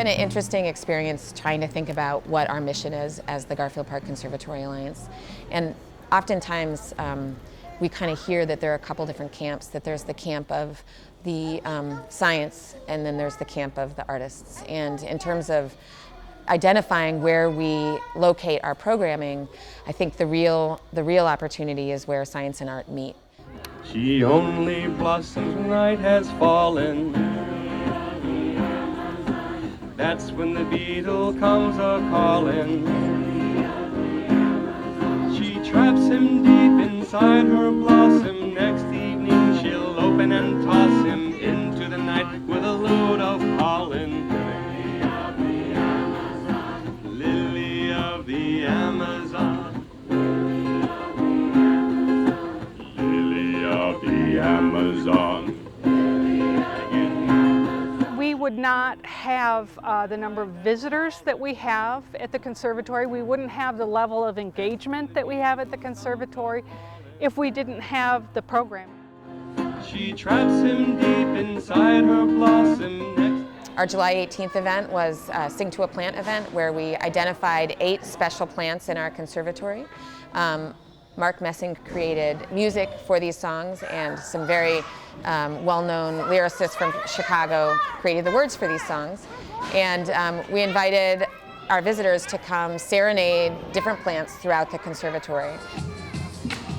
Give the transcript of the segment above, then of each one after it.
been an interesting experience trying to think about what our mission is as the Garfield Park Conservatory Alliance. And oftentimes we kind of hear that there are a couple different camps, that there's the camp of the science and then there's the camp of the artists. And in terms of identifying where we locate our programming, I think the real opportunity is where science and art meet. She only blossoms when night has fallen. That's when the beetle comes a-calling. She traps him deep inside her blossom. Next evening she'll open and toss him into the night with a load of pollen. Lily of the Amazon. Lily of the Amazon. We would not have the number of visitors that we have at the conservatory. We wouldn't have the level of engagement that we have at the conservatory if we didn't have the program. She traps him deep inside her blossom. Our July 18th event was a Sing to a Plant event where we identified 8 special plants in our conservatory. Mark Messing created music for these songs, and some very well-known lyricists from Chicago created the words for these songs. And we invited our visitors to come serenade different plants throughout the conservatory.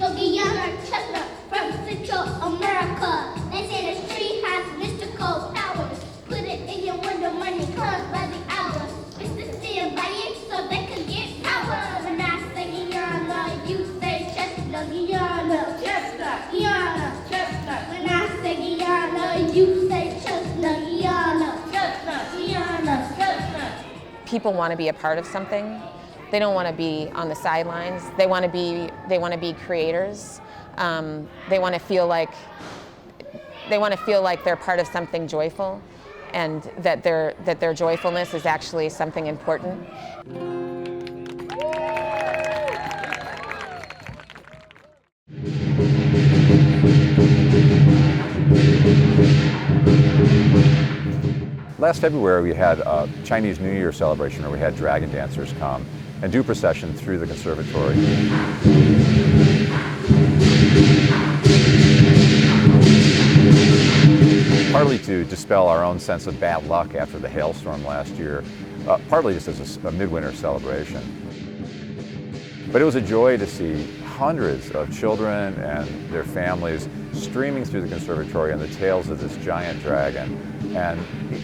Chestnut from Central America. They say this tree has mystical powers. Put it in your window, money comes by the hour. It's the stand by it so they can get power. When I say Guyana, you say chestnut, Guyana. Chestnut, Guyana, chestnut. When I say Guyana, you say chestnut, Guyana. Chestnut, Guyana, chestnut. People want to be a part of something. They don't want to be on the sidelines. They want to be creators. They want to feel like they're part of something joyful, and that their joyfulness is actually something important. Last February we had a Chinese New Year celebration where we had dragon dancers come and do procession through the conservatory. Partly to dispel our own sense of bad luck after the hailstorm last year, partly just as a midwinter celebration. But it was a joy to see hundreds of children and their families streaming through the conservatory on the tails of this giant dragon. And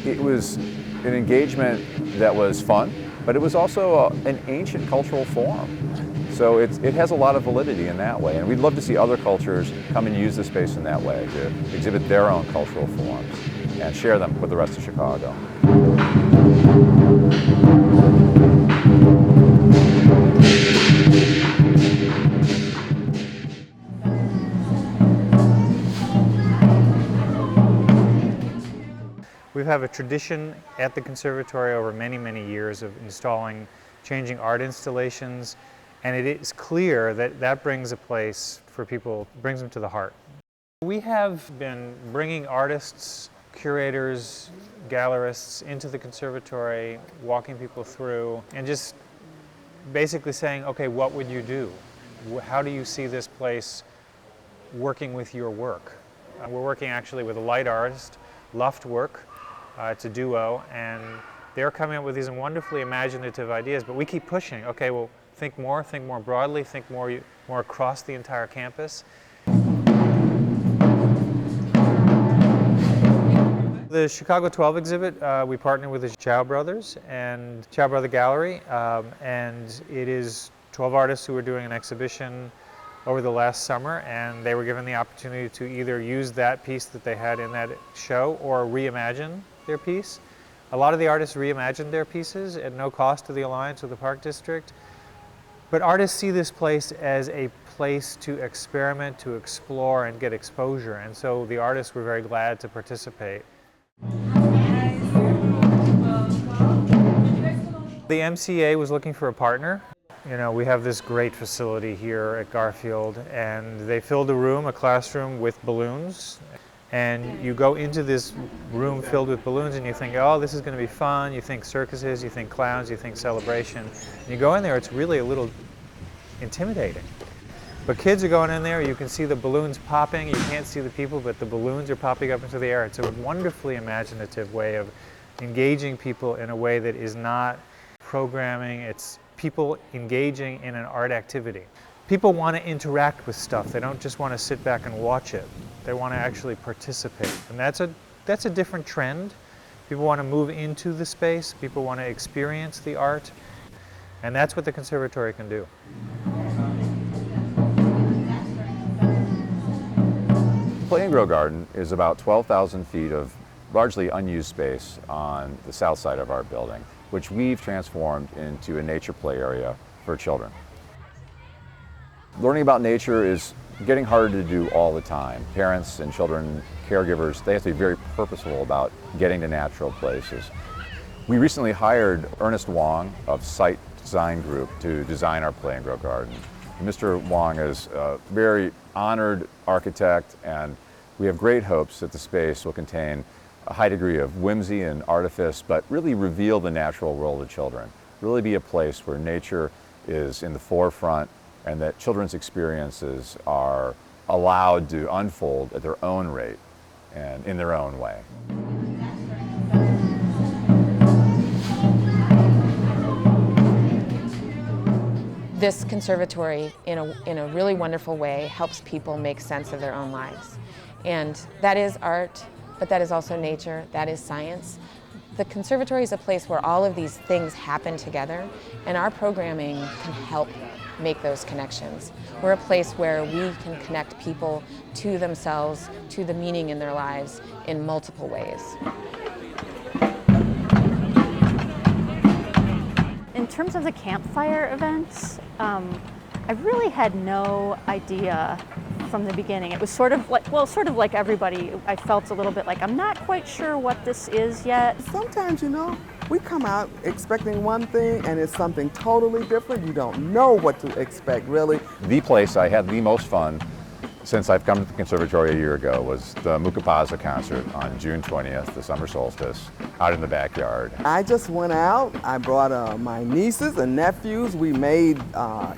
it was an engagement that was fun, but it was also an ancient cultural form. So it has a lot of validity in that way, and we'd love to see other cultures come and use the space in that way to exhibit their own cultural forms and share them with the rest of Chicago. We have a tradition at the conservatory over many, many years of changing art installations, and it is clear that that brings a place for people, brings them to the heart. We have been bringing artists, curators, gallerists into the conservatory, walking people through, and just basically saying, okay, what would you do? How do you see this place working with your work? We're working actually with a light artist, Luftwork. It's a duo, and they're coming up with these wonderfully imaginative ideas, but we keep pushing. Okay, well, think more broadly, think more across the entire campus. The Chicago 12 exhibit, we partner with the Chow Brothers and Chow Brother Gallery, and it is 12 artists who are doing an exhibition over the last summer, and they were given the opportunity to either use that piece that they had in that show or reimagine their piece. A lot of the artists reimagined their pieces at no cost to the Alliance or the Park District. But artists see this place as a place to experiment, to explore, and get exposure. And so the artists were very glad to participate. The MCA was looking for a partner. You know, we have this great facility here at Garfield, and they filled a room, a classroom, with balloons. And you go into this room filled with balloons and you think, oh, this is going to be fun. You think circuses, you think clowns, you think celebration. And you go in there, it's really a little intimidating. But kids are going in there, you can see the balloons popping. You can't see the people, but the balloons are popping up into the air. It's a wonderfully imaginative way of engaging people in a way that is not programming. It's people engaging in an art activity. People want to interact with stuff. They don't just want to sit back and watch it. They want to actually participate. And that's a different trend. People want to move into the space. People want to experience the art. And that's what the conservatory can do. Play and Grow Garden is about 12,000 feet of largely unused space on the south side of our building, which we've transformed into a nature play area for children. Learning about nature is getting harder to do all the time. Parents and children, caregivers, they have to be very purposeful about getting to natural places. We recently hired Ernest Wong of Site Design Group to design our Play and Grow Garden. Mr. Wong is a very honored architect, and we have great hopes that the space will contain a high degree of whimsy and artifice, but really reveal the natural world of children. Really be a place where nature is in the forefront and that children's experiences are allowed to unfold at their own rate and in their own way. This conservatory, in a really wonderful way, helps people make sense of their own lives. And that is art, but that is also nature, that is science. The conservatory is a place where all of these things happen together, and our programming can help make those connections. We're a place where we can connect people to themselves, to the meaning in their lives in multiple ways. In terms of the campfire events, I really had no idea from the beginning. It was sort of like everybody, I felt a little bit like I'm not quite sure what this is yet. Sometimes, we come out expecting one thing and it's something totally different. You don't know what to expect, really. The place I had the most fun since I've come to the conservatory a year ago was the Mukapaza concert on June 20th, the summer solstice, out in the backyard. I just went out, I brought my nieces and nephews, we made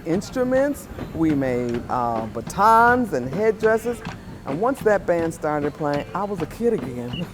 instruments, we made batons and headdresses, and once that band started playing, I was a kid again.